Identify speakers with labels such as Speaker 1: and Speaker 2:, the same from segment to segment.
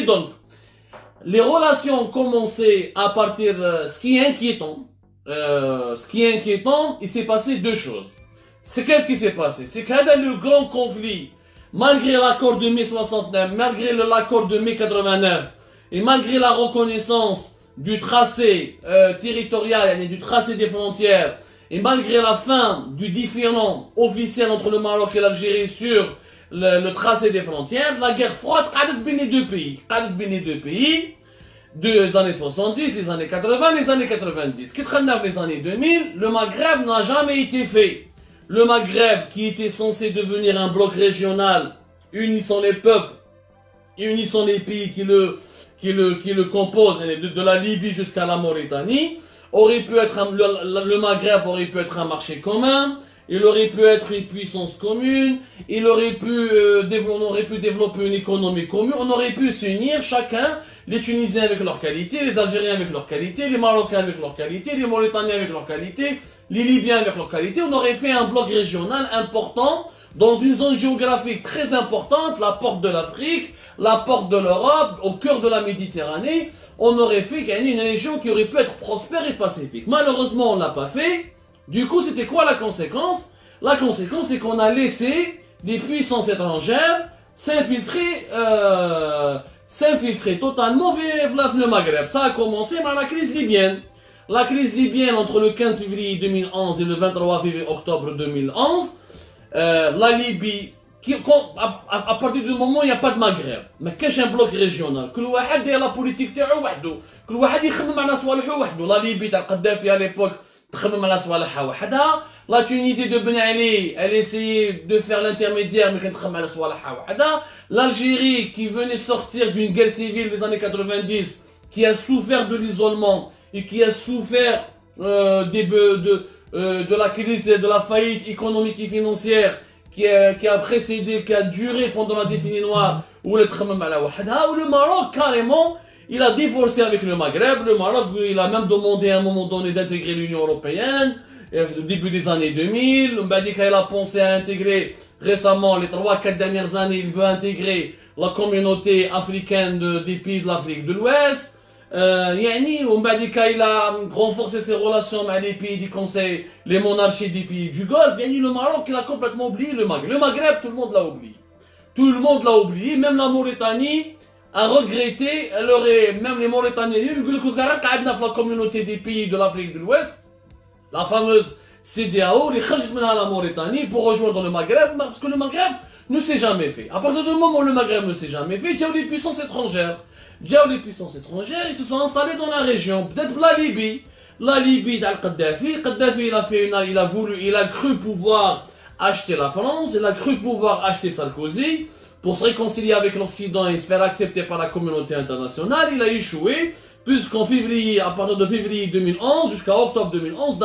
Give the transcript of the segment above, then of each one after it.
Speaker 1: Donc, les relations ont commencé à partir, ce qui est inquiétant, il s'est passé deux choses. Qu'est-ce qui s'est passé? C'est qu'il y a le grand conflit, malgré l'accord de mai 69, malgré l'accord de mai 89, et malgré la reconnaissance du tracé territorial, du tracé des frontières, et malgré la fin du différend officiel entre le Maroc et l'Algérie sur le tracé des frontières, la guerre froide a béni deux pays. Des années 70, les années 80, les années 90. Qui traîne dans les années 2000, le Maghreb n'a jamais été fait. Le Maghreb, qui était censé devenir un bloc régional, unissant les peuples, unissant les pays qui le composent, de la Libye jusqu'à la Mauritanie, aurait pu être le Maghreb aurait pu être un marché commun, il aurait pu être une puissance commune, on aurait pu développer une économie commune, on aurait pu s'unir chacun, les Tunisiens avec leurs qualités, les Algériens avec leurs qualités, les Marocains avec leurs qualités, les Mauritaniens avec leurs qualités, les Libyens avec leurs qualités, on aurait fait un bloc régional important, dans une zone géographique très importante, la porte de l'Afrique, la porte de l'Europe, au cœur de la Méditerranée, on aurait fait une région qui aurait pu être prospère et pacifique. Malheureusement, on ne l'a pas fait. Du coup, c'était quoi la conséquence? La conséquence, c'est qu'on a laissé des puissances étrangères s'infiltrer totalement vers le Maghreb. Ça a commencé par la crise libyenne. La crise libyenne entre le 15 février 2011 et le 23 octobre 2011, la Libye, à partir du moment où il n'y a pas de Maghreb, mais qu'est-ce un bloc régional? كل واحد داير la politique تاعو وحده، كل واحد يخمم على صوالحه وحده. La Libye تاع القذافي à l'époque تخمم على صوالحها وحدها. La Tunisie de Ben Ali, elle essayait de faire l'intermédiaire mais كانت تخمم على صوالحها وحدها. L'Algérie qui venait sortir d'une guerre civile des années 90, qui a souffert de l'isolement et qui a souffert de la crise, de la faillite économique et financière qui a précédé, qui a duré pendant la décennie noire, où le Maroc, carrément, il a divorcé avec le Maghreb. Le Maroc, il a même demandé à un moment donné d'intégrer l'Union Européenne, au début des années 2000. Il a pensé à intégrer récemment, les 3-4 dernières années, il veut intégrer la communauté africaine des pays de l'Afrique de l'Ouest. Il a renforcé ses relations avec les pays du Conseil, les monarchies des pays du Golfe. Le Maroc, il a complètement oublié le Maghreb. Le Maghreb, tout le monde l'a oublié. Tout le monde l'a oublié. Même la Mauritanie a regretté. Même les Mauritaniens, la communauté des pays de l'Afrique de l'Ouest, la fameuse CEDEAO, les Khalj de la Mauritanie pour rejoindre le Maghreb, parce que le Maghreb ne s'est jamais fait. À partir du moment où le Maghreb ne s'est jamais fait, il y a eu les puissances étrangères. Les puissances étrangères, ils se sont installés dans la région. Peut-être la Libye. La Libye d'Al-Qaddafi. Qaddafi, il a cru pouvoir acheter la France, il a cru pouvoir acheter Sarkozy pour se réconcilier avec l'Occident et se faire accepter par la communauté internationale. Il a échoué, puisqu'en février, à partir de février 2011 jusqu'à octobre 2011,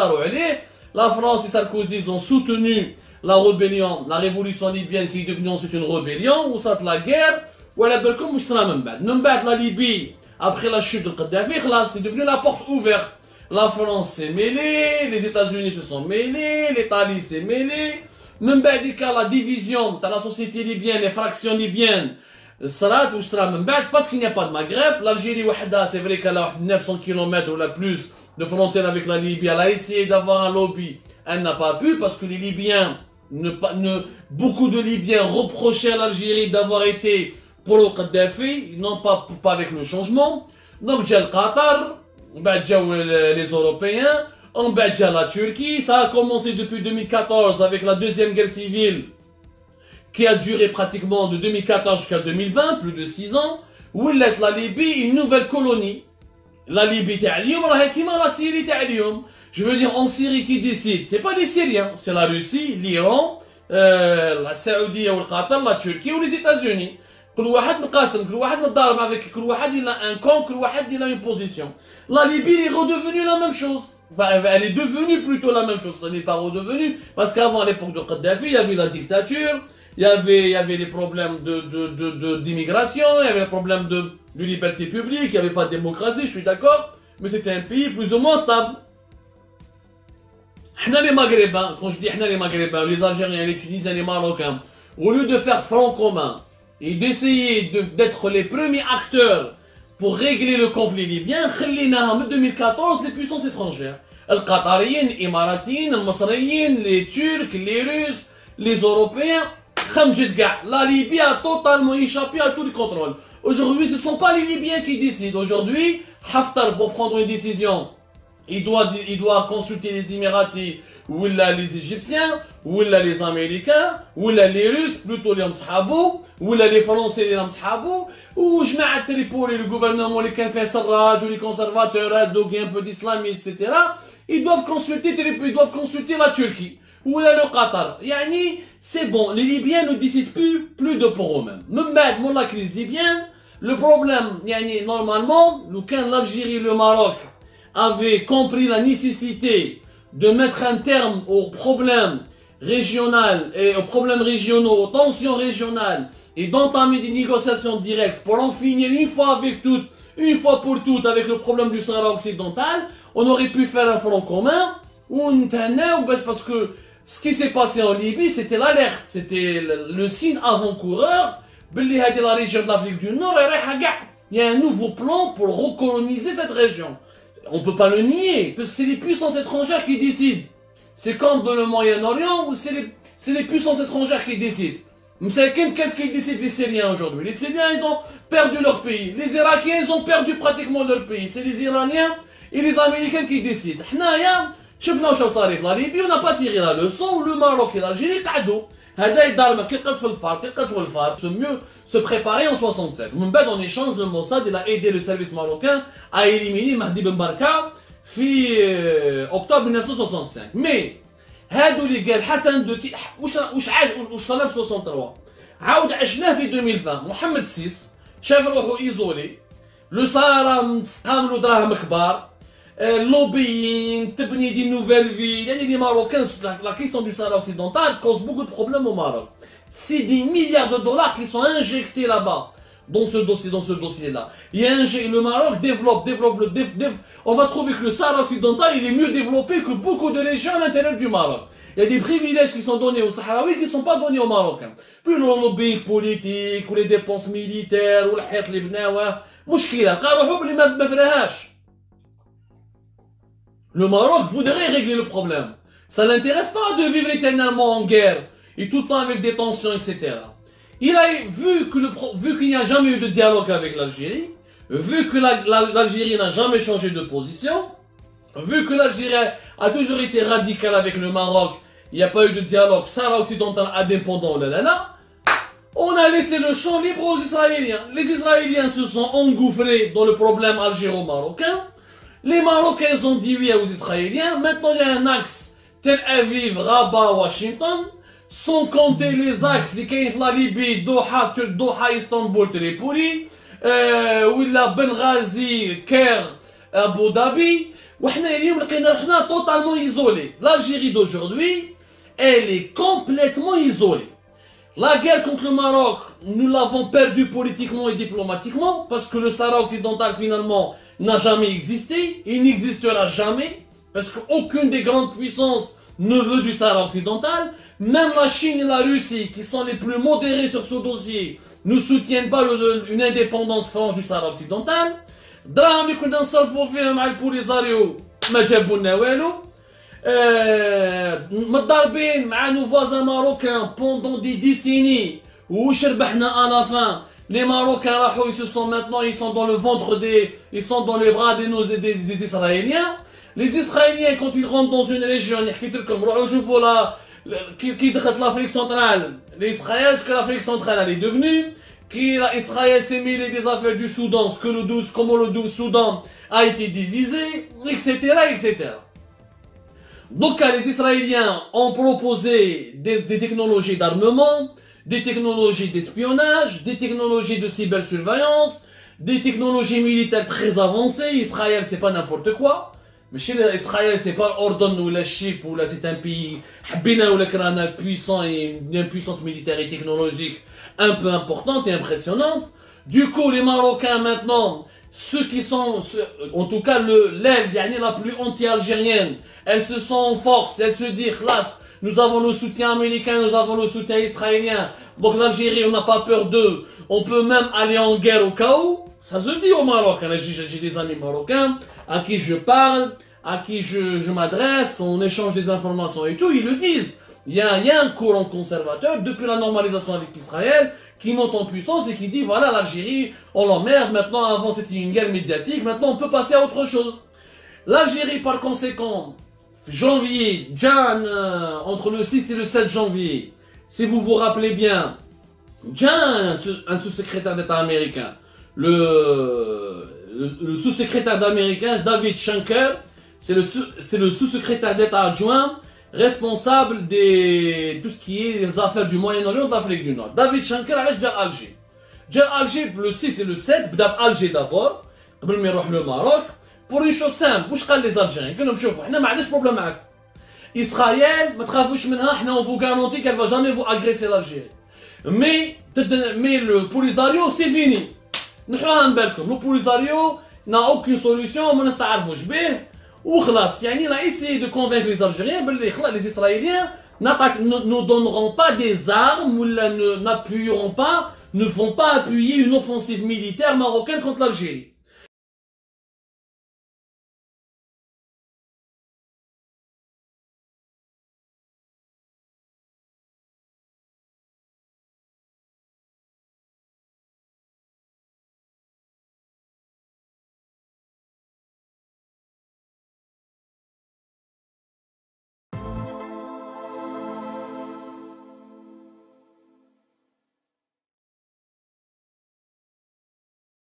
Speaker 1: la France et Sarkozy ont soutenu la rébellion, la révolution libyenne qui est devenue ensuite une rébellion, où ça la guerre. Voilà, la Libye, après la chute de Kadhafi, c'est devenu la porte ouverte. La France s'est mêlée, les États-Unis se sont mêlés, l'Italie s'est mêlée. Même la division de la société libyenne, les fractions libyennes, parce qu'il n'y a pas de Maghreb. L'Algérie, c'est vrai qu'elle a 900 km ou la plus de frontière avec la Libye. Elle a essayé d'avoir un lobby, elle n'a pas pu parce que les Libyens, beaucoup de Libyens reprochaient à l'Algérie d'avoir été pour le Kadhafi, non pas avec le changement. Donc, il y a le Qatar, les Européens, on a la Turquie. Ça a commencé depuis 2014 avec la deuxième guerre civile qui a duré pratiquement de 2014 jusqu'à 2020, plus de 6 ans. Où il est la Libye, une nouvelle colonie. La Libye, la Syrie, je veux dire, en Syrie qui décide, c'est pas les Syriens, c'est la Russie, l'Iran, la Saoudie ou le Qatar, la Turquie ou les États-Unis. كل واحد مقاسم كل واحد متضارب avec كل واحد il a un camp كل واحد il a une position. La Libye est redevenue la même chose. Elle est devenue plutôt la même chose. Ce n'est pas redevenu parce qu'avant à l'époque de Kadhafi il y avait la dictature, il y avait des problèmes d'immigration, il y avait des problèmes de liberté publique, il n'y avait pas de démocratie, je suis d'accord, mais c'était un pays plus ou moins stable. Les Maghrébins, quand je dis les Maghrébins, les Algériens, les Tunisiens, les Marocains, au lieu de faire front commun et d'essayer d'être les premiers acteurs pour régler le conflit libyen, en 2014 les puissances étrangères. Les Qatariens, les Émiratiens, les Masriens, les Turcs, les Russes, les Européens. La Libye a totalement échappé à tout le contrôle. Aujourd'hui, ce ne sont pas les Libyens qui décident. Aujourd'hui, Haftar, pour prendre une décision, il doit consulter les Émiratis, ou les Égyptiens, ou les Américains, ou les Russes, plutôt les Mshabou, ou les Français, les Mshabou, ou je mets Tripoli, le gouvernement, les Sarraj, ou les conservateurs, donc un peu d'islamistes, etc. Ils doivent consulter Tripoli, ils doivent consulter la Turquie, ou le Qatar. Yani, c'est bon, les Libyens ne décident plus de pour eux-mêmes. Même dans la crise libyenne, le problème, yani, normalement, quand l'Algérie et le Maroc avaient compris la nécessité de mettre un terme aux problèmes régionaux et aux problèmes régionaux, aux tensions régionales, et d'entamer des négociations directes pour en finir une fois pour toutes avec le problème du Sahara occidental, on aurait pu faire un front commun, parce que ce qui s'est passé en Libye, c'était l'alerte, c'était le signe avant-coureur, la région de l'Afrique du Nord, il y a un nouveau plan pour recoloniser cette région. On ne peut pas le nier, parce que c'est les puissances étrangères qui décident. C'est comme dans le Moyen-Orient, où c'est les puissances étrangères qui décident. Vous savez qu'est-ce qu'ils décident les Syriens aujourd'hui? Les Syriens, ils ont perdu leur pays. Les Irakiens, ils ont perdu pratiquement leur pays. C'est les Iraniens et les Américains qui décident. La Libye, on n'a pas tiré la leçon, le Maroc et l'Algérie, c'est mieux se préparer en 67. En échange, le Mossad il a aidé le service marocain à éliminer Mahdi Ben Barka en octobre 1965. Mais, هادو اللي قال حسن دوتي واش صار في 63 عاود عشناه في 2020 محمد السيس شاف روحو ايزولي لو سهرة متسقام له دراهم كبار lobbying, تبني دي nouvelles villes. يعني les Marocains, la question du Sahara occidental cause beaucoup de problèmes au Maroc. C'est des milliards de dollars qui sont injectés là-bas, dans ce dossier-là. Le Maroc développe, on va trouver que le Sahara occidental, il est mieux développé que beaucoup de régions à l'intérieur du Maroc. Il y a des privilèges qui sont donnés aux Sahraouis qui ne sont pas donnés aux Marocains. Plus le lobbying politique, ou les dépenses militaires, ou الحيط اللي بناوه مشكلة لقى روحو بلي ما فراهاش. Le Maroc voudrait régler le problème. Ça ne l'intéresse pas de vivre éternellement en guerre et tout le temps avec des tensions, etc. Il a vu qu'il n'y a jamais eu de dialogue avec l'Algérie, vu que l'Algérie n'a jamais changé de position, vu que l'Algérie a toujours été radicale avec le Maroc, il n'y a pas eu de dialogue Sahara occidental indépendant, on a laissé le champ libre aux Israéliens. Les Israéliens se sont engouffrés dans le problème algéro-marocain. Les Marocains ont dit oui aux Israéliens. Maintenant, il y a un axe Tel Aviv, Rabat, Washington. Sans compter les axes de la Libye, Doha, Istanbul, Tripoli, Willa Benghazi, Caire, Abu Dhabi. On est totalement isolés. L'Algérie d'aujourd'hui, elle est complètement isolée. La guerre contre le Maroc, nous l'avons perdue politiquement et diplomatiquement, parce que le Sahara occidental finalement n'a jamais existé, il n'existera jamais, parce qu'aucune des grandes puissances ne veut du Sahara occidental. Même la Chine et la Russie, qui sont les plus modérés sur ce dossier, ne soutiennent pas une indépendance franche du Sahara occidental. Drame que dans ce le Polisario, متضاربين مع nos voisins marocains pendant des décennies. وش ربحنا à la fin? Les Marocains ils se sont maintenant, ils sont dans le ventre ils sont dans les bras des Israéliens. Les Israéliens quand ils rentrent dans une région, حكيت لكم روحوا شوفوا كي دخلت l'Afrique centrale, l'Israël, ce que l'Afrique centrale elle est devenue, Israël s'est mêlé des affaires du Soudan, comment le Soudan a été divisé, etc., etc. Donc les Israéliens ont proposé des technologies d'armement, des technologies d'espionnage, des technologies de cybersurveillance, des technologies militaires très avancées. Israël c'est pas n'importe quoi. Mais chez Israël c'est pas Ordon ou la Chypre ou là c'est un pays puissant et une puissance militaire et technologique un peu importante et impressionnante. Du coup les Marocains maintenant, ceux qui sont, en tout cas l'aile la plus anti-algérienne, elle se sent en force, elle se dit, classe, nous avons le soutien américain, nous avons le soutien israélien. Donc l'Algérie, on n'a pas peur d'eux. On peut même aller en guerre au cas où. Ça se dit au Maroc. J'ai des amis marocains à qui je parle, à qui je m'adresse, on échange des informations et tout, ils le disent. Il y a un courant conservateur depuis la normalisation avec Israël qui monte en puissance et qui dit voilà l'Algérie, on l'emmerde, maintenant avant c'était une guerre médiatique, maintenant on peut passer à autre chose. L'Algérie par conséquent, janvier, entre le 6 et le 7 janvier, si vous vous rappelez bien, un sous-secrétaire d'État américain, le sous-secrétaire d'américain David Schenker, c'est le sous-secrétaire d'État adjoint responsable de tout ce qui est les affaires du Moyen-Orient d'Afrique du Nord. David Schenker a Alger. Alger le 6 et le 7, Alger d'abord, قبل ما يروح le Maroc, pour une chose simple, واش قال les Algériens قال لهم شوفوا احنا ما عندناش بروبليم معاكم. إسرائيل ما تخافوش منها, احنا on vous garantit qu'elle va jamais vous agresser l'Algérie. Mais le Polisario c'est fini. نحوها نبالكم, le Polisario n'a aucune solution, ما نستعرفوش به. وخلاص يعني il a essayé de convaincre les Algériens باللي les Israéliens ne donneront pas des armes ou n'appuieront pas, ne vont pas appuyer une offensive militaire marocaine contre l'Algérie.